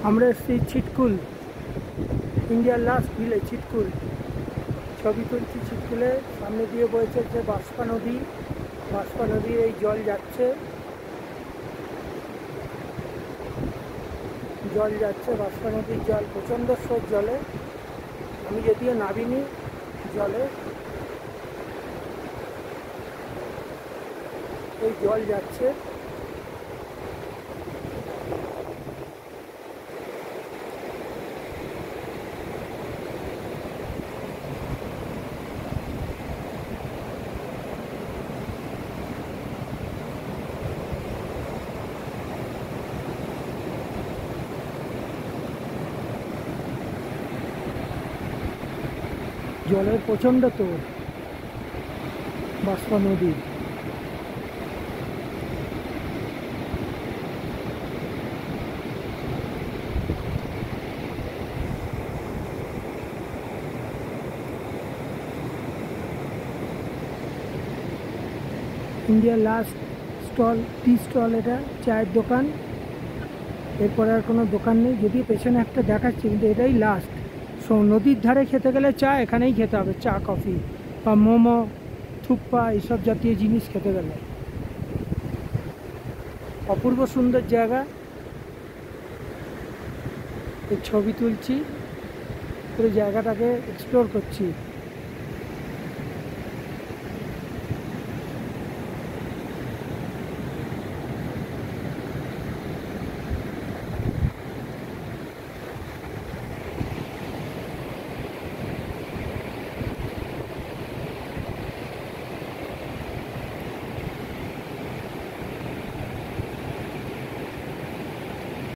আমরা এসেছি ছিটকুল, ইন্ডিয়ার লাস্ট ভিলেজ ছিটকুল। ছবি তুলছি ছিটকুলে। সামনে দিয়ে বয়েছে যে বাঁশপা নদী। বাঁশপা নদীর এই জল যাচ্ছে, বাঁশপা নদীর জল প্রচণ্ড স্রোত জলে। আমি যদিও নামিনি জলে, এই জল যাচ্ছে। জলের প্রচণ্ড তোড় বাঁশপা নদীর। ইন্ডিয়ার লাস্ট স্টল, টি স্টল, এটা চায়ের দোকান। এরপরে আর কোনো দোকান নেই, যদিও পেছনে একটা দেখাচ্ছে, কিন্তু এটাই লাস্ট। নদীর ধারে খেতে গেলে চা এখানেই খেতে হবে, চা কফি বা মোমো, থুপ্পা, এইসব জাতীয় জিনিস খেতে গেলে। অপূর্ব সুন্দর জায়গা। এই ছবি তুলছি, পুরো জায়গাটাকে এক্সপ্লোর করছি।